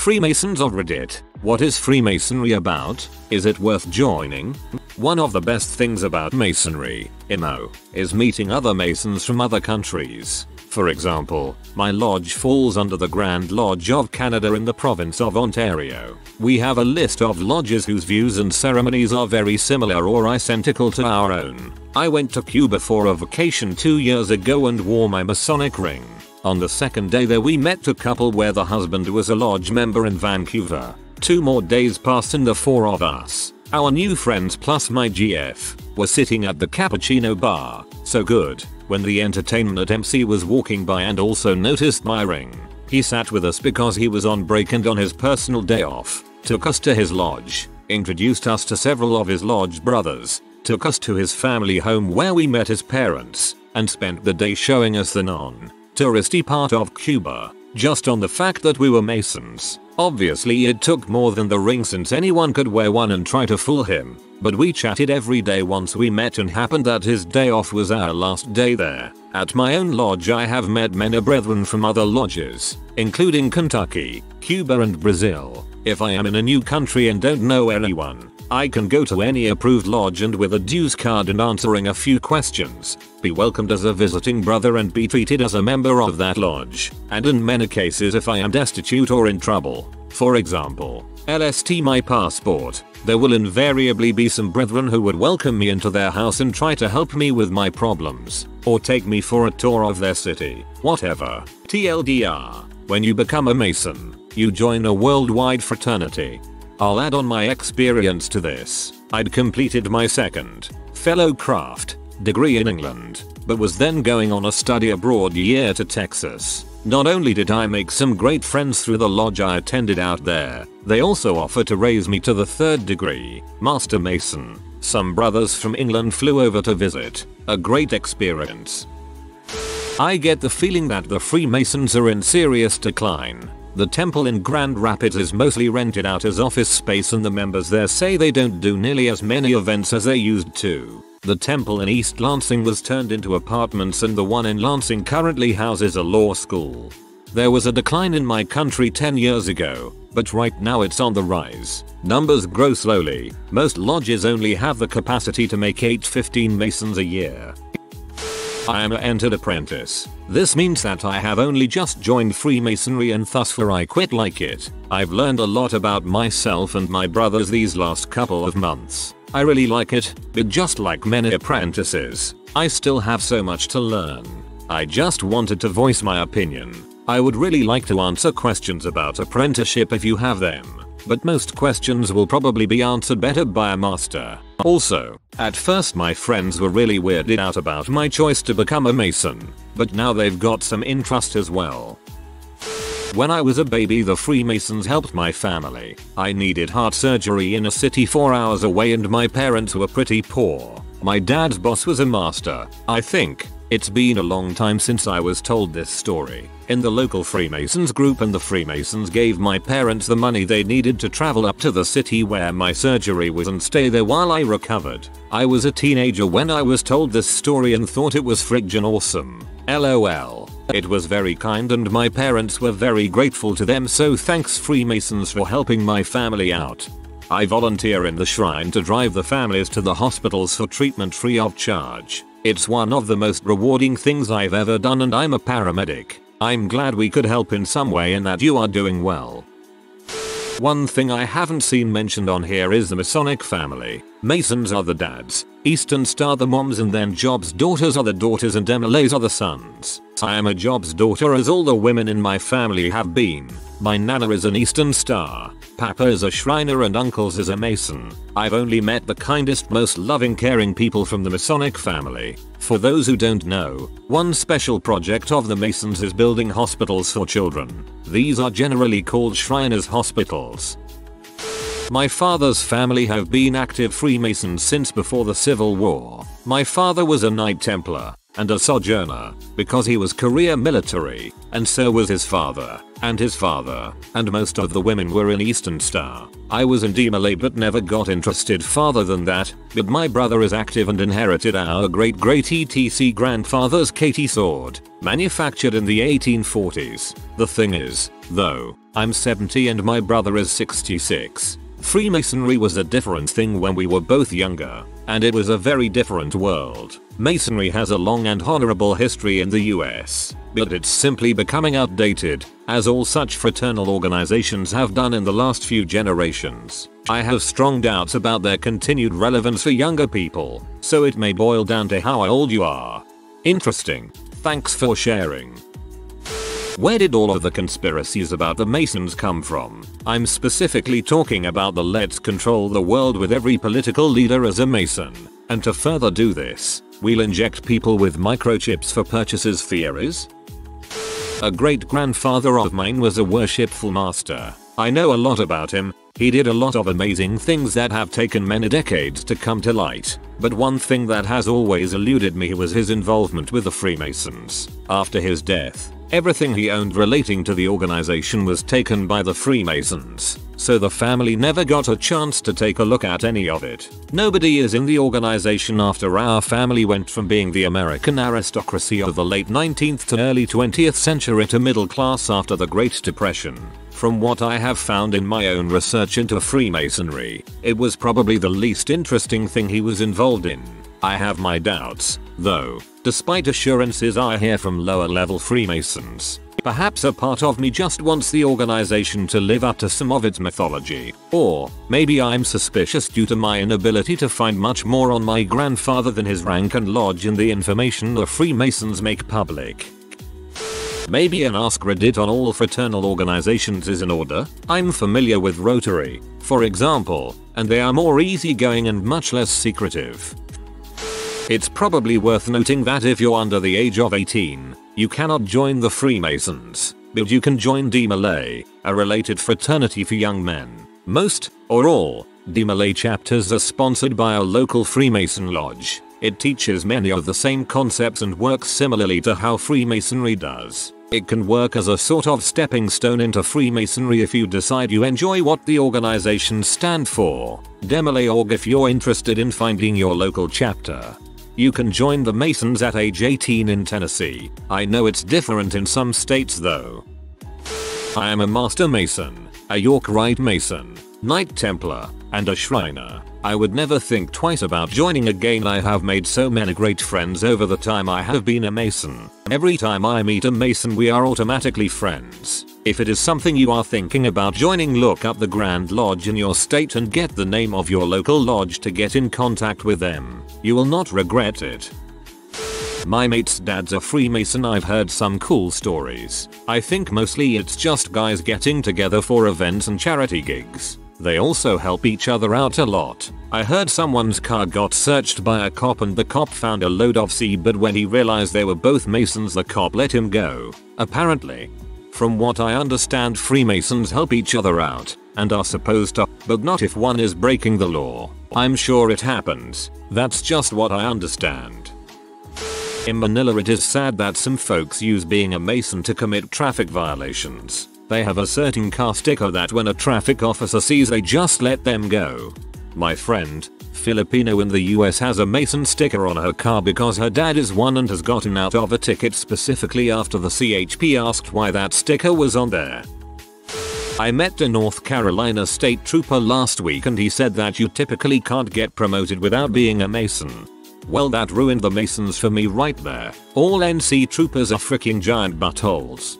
Freemasons of Reddit. What is Freemasonry about? Is it worth joining? One of the best things about Masonry, is meeting other Masons from other countries. For example, my lodge falls under the Grand Lodge of Canada in the province of Ontario. We have a list of lodges whose views and ceremonies are very similar or identical to our own. I went to Cuba for a vacation 2 years ago and wore my Masonic ring. On the second day there we met a couple where the husband was a lodge member in Vancouver. 2 more days passed and the 4 of us, our new friends plus my GF, were sitting at the cappuccino bar. So good. When the entertainment MC was walking by and also noticed my ring, he sat with us because he was on break and on his personal day off, took us to his lodge, introduced us to several of his lodge brothers, took us to his family home where we met his parents, and spent the day showing us the non-touristy part of Cuba, just on the fact that we were Masons. Obviously it took more than the ring since anyone could wear one and try to fool him, but we chatted every day once we met and happened that his day off was our last day there. At my own lodge I have met many brethren from other lodges, including Kentucky, Cuba and Brazil. If I am in a new country and don't know anyone, I can go to any approved lodge and with a dues card and answering a few questions, be welcomed as a visiting brother and be treated as a member of that lodge. And in many cases if I am destitute or in trouble, for example, LST my passport, there will invariably be some brethren who would welcome me into their house and try to help me with my problems, or take me for a tour of their city, whatever. TLDR, when you become a Mason, you join a worldwide fraternity. I'll add on my experience to this. I'd completed my second fellow craft degree in England, but was then going on a study abroad year to Texas. Not only did I make some great friends through the lodge I attended out there, they also offered to raise me to the 3rd degree, Master Mason. Some brothers from England flew over to visit. A great experience. I get the feeling that the Freemasons are in serious decline. The temple in Grand Rapids is mostly rented out as office space and the members there say they don't do nearly as many events as they used to. The temple in East Lansing was turned into apartments and the one in Lansing currently houses a law school. There was a decline in my country 10 years ago, but right now it's on the rise. Numbers grow slowly. Most lodges only have the capacity to make 8-15 Masons a year. I am an entered apprentice. This means that I have only just joined Freemasonry and thus far I quite like it. I've learned a lot about myself and my brothers these last couple of months. I really like it, but just like many apprentices, I still have so much to learn. I just wanted to voice my opinion. I would really like to answer questions about apprenticeship if you have them, but most questions will probably be answered better by a master. Also, at first my friends were really weirded out about my choice to become a Mason, but now they've got some interest as well. When I was a baby the Freemasons helped my family. I needed heart surgery in a city 4 hours away and my parents were pretty poor. My dad's boss was a master. I think it's been a long time since I was told this story. In the local Freemasons group and the Freemasons gave my parents the money they needed to travel up to the city where my surgery was and stay there while I recovered. I was a teenager when I was told this story and thought it was friggin' awesome. LOL. It was very kind and my parents were very grateful to them, so thanks Freemasons for helping my family out. I volunteer in the shrine to drive the families to the hospitals for treatment free of charge. It's one of the most rewarding things I've ever done and I'm a paramedic. I'm glad we could help in some way and that you are doing well. One thing I haven't seen mentioned on here is the Masonic family. Masons are the dads, Eastern Star the moms, and then Job's daughters are the daughters and MLAs are the sons. I am a Job's daughter as all the women in my family have been. My nana is an Eastern Star, Papa is a Shriner and uncles is a Mason. I've only met the kindest, most loving, caring people from the Masonic family. For those who don't know, one special project of the Masons is building hospitals for children. These are generally called Shriners Hospitals. My father's family have been active Freemasons since before the Civil War. My father was a Knight Templar and a Sojourner because he was career military, and so was his father. and his father, and most of the women were in Eastern Star. I was in DMLA but never got interested farther than that, but my brother is active and inherited our great etc grandfather's KT sword, manufactured in the 1840s. The thing is, though, I'm 70 and my brother is 66. Freemasonry was a different thing when we were both younger, and it was a very different world. Masonry has a long and honorable history in the US, but it's simply becoming outdated, as all such fraternal organizations have done in the last few generations. I have strong doubts about their continued relevance for younger people, so it may boil down to how old you are. Interesting. Thanks for sharing. Where did all of the conspiracies about the Masons come from? I'm specifically talking about the let's control the world with every political leader as a Mason. And to further do this, we'll inject people with microchips for purchases theories? A great grandfather of mine was a worshipful master. I know a lot about him. He did a lot of amazing things that have taken many decades to come to light. But one thing that has always eluded me was his involvement with the Freemasons. After his death, everything he owned relating to the organization was taken by the Freemasons, so the family never got a chance to take a look at any of it. Nobody is in the organization after our family went from being the American aristocracy of the late 19th to early 20th century to middle class after the Great Depression. From what I have found in my own research into Freemasonry, it was probably the least interesting thing he was involved in. I have my doubts, though, despite assurances I hear from lower level Freemasons. Perhaps a part of me just wants the organization to live up to some of its mythology, or maybe I'm suspicious due to my inability to find much more on my grandfather than his rank and lodge in the information the Freemasons make public. Maybe an AskReddit on all fraternal organizations is in order. I'm familiar with Rotary, for example, and they are more easygoing and much less secretive. It's probably worth noting that if you're under the age of 18, you cannot join the Freemasons, but you can join DMLA, a related fraternity for young men. Most, or all, DMLA chapters are sponsored by a local Freemason lodge. It teaches many of the same concepts and works similarly to how Freemasonry does. It can work as a sort of stepping stone into Freemasonry if you decide you enjoy what the organizations stand for. DMLA.org if you're interested in finding your local chapter. You can join the Masons at age 18 in Tennessee. I know it's different in some states though. I am a Master Mason, a York Rite Mason, Knight Templar, and a Shriner. I would never think twice about joining again. I have made so many great friends over the time I have been a Mason. Every time I meet a Mason we are automatically friends. If it is something you are thinking about joining, look up the Grand Lodge in your state and get the name of your local lodge to get in contact with them. You will not regret it. My mate's dad's a Freemason. I've heard some cool stories. I think mostly it's just guys getting together for events and charity gigs. They also help each other out a lot. I heard someone's car got searched by a cop and the cop found a load of seed, but when he realized they were both Masons the cop let him go. Apparently. From what I understand, Freemasons help each other out, and are supposed to, but not if one is breaking the law. I'm sure it happens. That's just what I understand. In Manila it is sad that some folks use being a Mason to commit traffic violations. They have a certain car sticker that when a traffic officer sees they just let them go. My friend, Filipino in the US, has a Mason sticker on her car because her dad is one and has gotten out of a ticket specifically after the CHP asked why that sticker was on there. I met a North Carolina state trooper last week and he said that you typically can't get promoted without being a Mason. Well, that ruined the Masons for me right there. All NC troopers are freaking giant buttholes.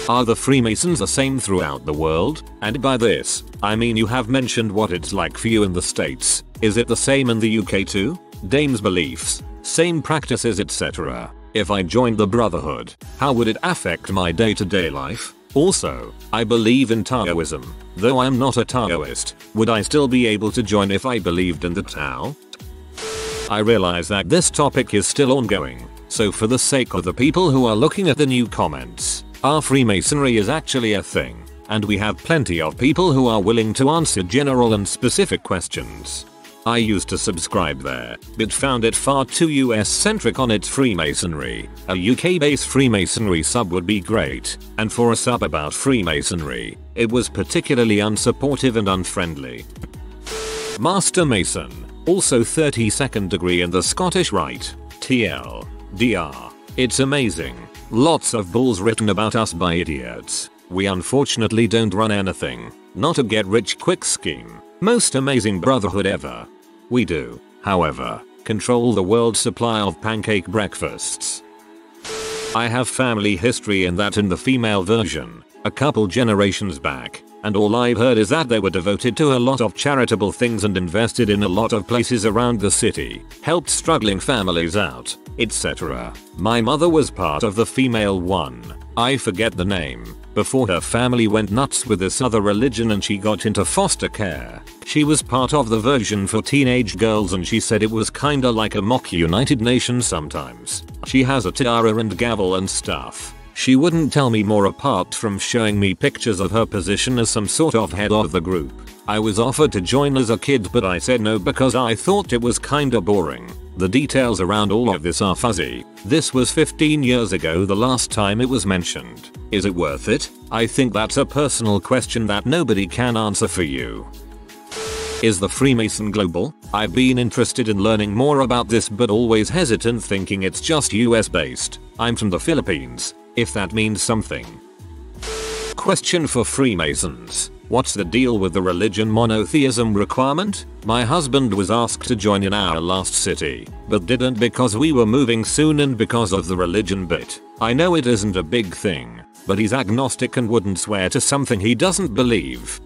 Are the Freemasons the same throughout the world? And by this, I mean you have mentioned what it's like for you in the States. Is it the same in the UK too? Dame's beliefs, same practices, etc. If I joined the Brotherhood, how would it affect my day-to-day life? Also, I believe in Taoism. Though I'm not a Taoist, would I still be able to join if I believed in the Tao? I realize that this topic is still ongoing, so for the sake of the people who are looking at the new comments, our Freemasonry is actually a thing, and we have plenty of people who are willing to answer general and specific questions. I used to subscribe there, but found it far too US centric on its Freemasonry. A UK based Freemasonry sub would be great, and for a sub about Freemasonry, it was particularly unsupportive and unfriendly. Master Mason, also 32nd degree in the Scottish Rite, TL, DR. It's amazing. Lots of bulls written about us by idiots. We unfortunately don't run anything. Not a get rich quick scheme. Most amazing brotherhood ever. We do, however, control the world's supply of pancake breakfasts. I have family history in that in the female version, a couple generations back, and all I've heard is that they were devoted to a lot of charitable things and invested in a lot of places around the city, helped struggling families out, etc. My mother was part of the female one, I forget the name, before her family went nuts with this other religion and she got into foster care. She was part of the version for teenage girls and she said it was kinda like a mock United Nations sometimes. She has a tiara and gavel and stuff. She wouldn't tell me more apart from showing me pictures of her position as some sort of head of the group. I was offered to join as a kid but I said no because I thought it was kinda boring. The details around all of this are fuzzy. This was 15 years ago the last time it was mentioned. Is it worth it? I think that's a personal question that nobody can answer for you. Is the Freemason global? I've been interested in learning more about this but always hesitant thinking it's just US based. I'm from the Philippines, if that means something. Question for Freemasons. What's the deal with the religion monotheism requirement? My husband was asked to join in our last city, but didn't because we were moving soon and because of the religion bit. I know it isn't a big thing, but he's agnostic and wouldn't swear to something he doesn't believe.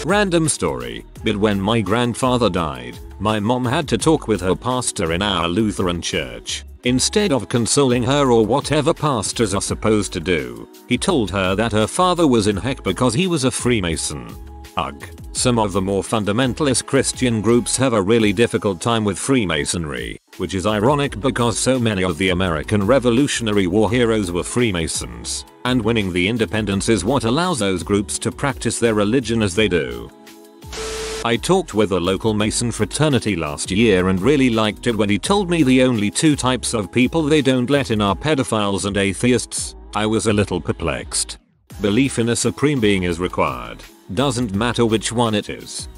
Random story, but when my grandfather died, my mom had to talk with her pastor in our Lutheran church. Instead of consoling her or whatever pastors are supposed to do, he told her that her father was in heck because he was a Freemason. Ugh. Some of the more fundamentalist Christian groups have a really difficult time with Freemasonry, which is ironic because so many of the American Revolutionary War heroes were Freemasons, and winning the independence is what allows those groups to practice their religion as they do. I talked with a local Mason fraternity last year and really liked it when he told me the only two types of people they don't let in are pedophiles and atheists. I was a little perplexed. Belief in a supreme being is required. Doesn't matter which one it is.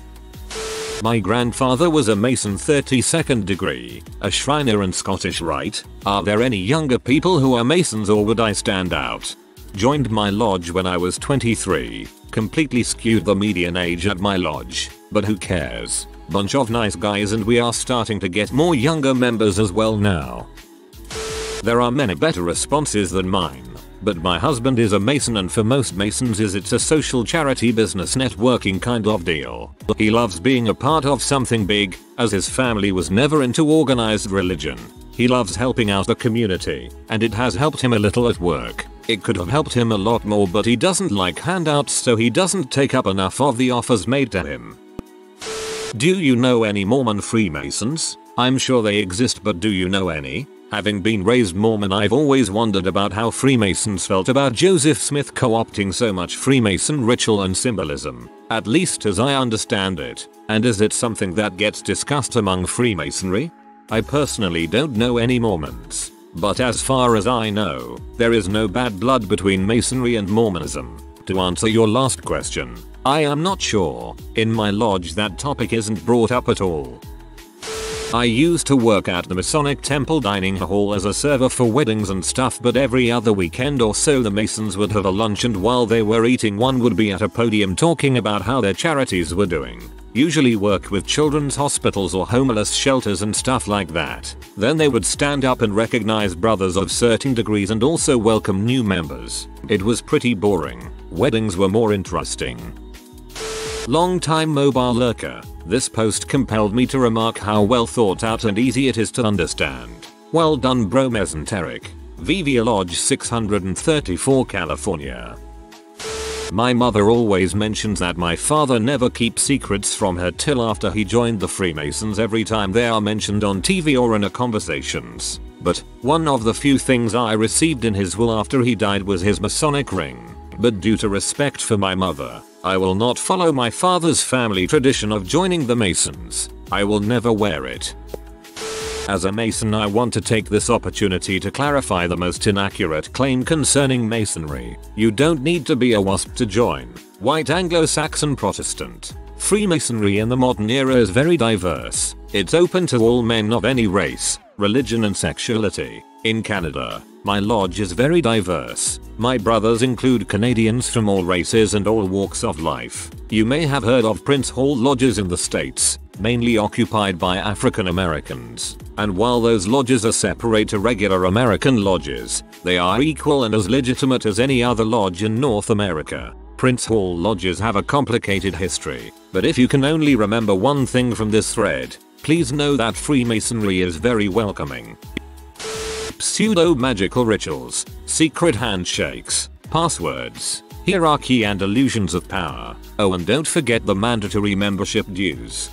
My grandfather was a Mason 32nd degree, a Shriner and Scottish Rite. Are there any younger people who are Masons or would I stand out? Joined my lodge when I was 23. Completely skewed the median age at my lodge, but who cares? Bunch of nice guys and we are starting to get more younger members as well now. There are many better responses than mine, but my husband is a Mason and for most Masons it's a social charity business networking kind of deal. He loves being a part of something big, as his family was never into organized religion. He loves helping out the community, and it has helped him a little at work. It could have helped him a lot more but he doesn't like handouts so he doesn't take up enough of the offers made to him. Do you know any Mormon Freemasons? I'm sure they exist but do you know any? Having been raised Mormon I've always wondered about how Freemasons felt about Joseph Smith co-opting so much Freemason ritual and symbolism, at least as I understand it, and is it something that gets discussed among Freemasonry? I personally don't know any Mormons, but as far as I know, there is no bad blood between Masonry and Mormonism. To answer your last question, I am not sure. In my lodge that topic isn't brought up at all. I used to work at the Masonic Temple dining hall as a server for weddings and stuff but every other weekend or so the Masons would have a lunch and while they were eating one would be at a podium talking about how their charities were doing. Usually work with children's hospitals or homeless shelters and stuff like that. Then they would stand up and recognize brothers of certain degrees and also welcome new members. It was pretty boring. Weddings were more interesting. Long-time mobile lurker. This post compelled me to remark how well thought out and easy it is to understand. Well done bro mesenteric. Vivia Lodge 634 California. My mother always mentions that my father never keeps secrets from her till after he joined the Freemasons every time they are mentioned on TV or in a conversations. But one of the few things I received in his will after he died was his Masonic ring. but due to respect for my mother, I will not follow my father's family tradition of joining the Masons. I will never wear it. As a Mason, I want to take this opportunity to clarify the most inaccurate claim concerning Masonry. You don't need to be a WASP to join. White Anglo-Saxon Protestant. Freemasonry in the modern era is very diverse. It's open to all men of any race, religion and sexuality. In Canada, my lodge is very diverse. My brothers include Canadians from all races and all walks of life. You may have heard of Prince Hall lodges in the States, mainly occupied by African Americans. And while those lodges are separate to regular American lodges, they are equal and as legitimate as any other lodge in North America. Prince Hall lodges have a complicated history, but if you can only remember one thing from this thread, please know that Freemasonry is very welcoming. Pseudo-magical rituals, secret handshakes, passwords, hierarchy and illusions of power. Oh, and don't forget the mandatory membership dues.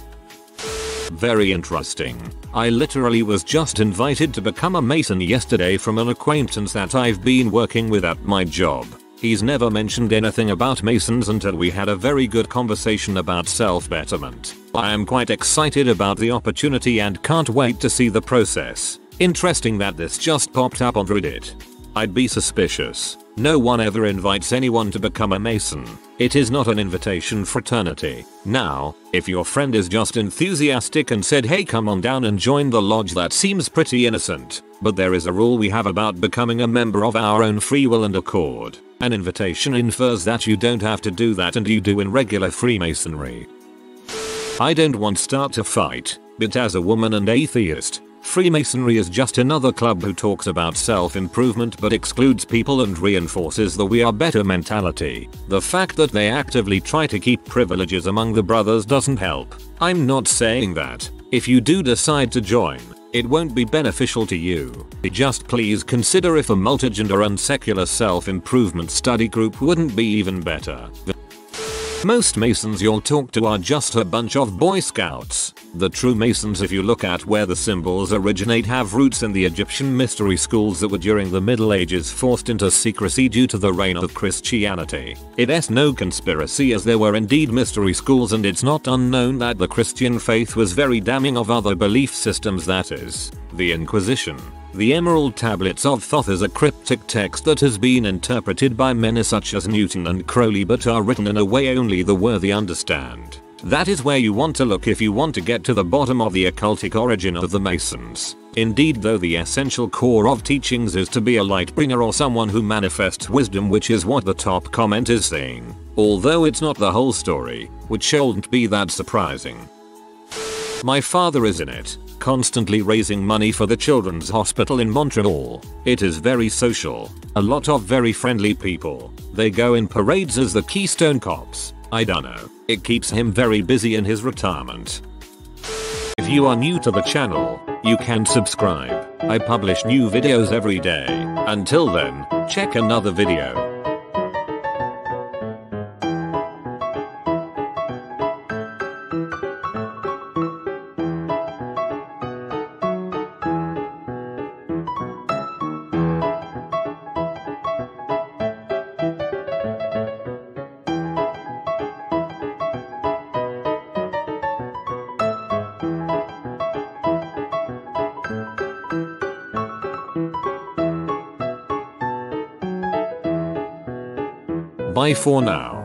Very interesting. I literally was just invited to become a Mason yesterday from an acquaintance that I've been working with at my job. He's never mentioned anything about Masons until we had a very good conversation about self-betterment. I am quite excited about the opportunity and can't wait to see the process. Interesting that this just popped up on Reddit. I'd be suspicious. No one ever invites anyone to become a Mason. It is not an invitation fraternity. Now, if your friend is just enthusiastic and said, hey, come on down and join the lodge, that seems pretty innocent. But there is a rule we have about becoming a member of our own free will and accord. An invitation infers that you don't have to do that, and you do in regular Freemasonry. I don't want to start a fight, but as a woman and atheist, Freemasonry is just another club who talks about self-improvement but excludes people and reinforces the we are better mentality. The fact that they actively try to keep privileges among the brothers doesn't help. I'm not saying that, if you do decide to join, it won't be beneficial to you. Just please consider if a multigender and secular self-improvement study group wouldn't be even better. Most Masons you'll talk to are just a bunch of Boy Scouts. The true Masons, if you look at where the symbols originate, have roots in the Egyptian mystery schools that were during the Middle Ages forced into secrecy due to the reign of Christianity. It's no conspiracy, as there were indeed mystery schools, and it's not unknown that the Christian faith was very damning of other belief systems, that is, the Inquisition. The Emerald Tablets of Thoth is a cryptic text that has been interpreted by men such as Newton and Crowley, but are written in a way only the worthy understand. That is where you want to look if you want to get to the bottom of the occultic origin of the Masons. Indeed, though, the essential core of teachings is to be a light bringer or someone who manifests wisdom, which is what the top comment is saying. Although it's not the whole story, which shouldn't be that surprising. My father is in it, constantly raising money for the children's hospital in Montreal. It is very social. A lot of very friendly people. They go in parades as the Keystone Cops. I don't know. It keeps him very busy in his retirement. If you are new to the channel, you can subscribe. I publish new videos every day. Until then, check another video. Bye for now.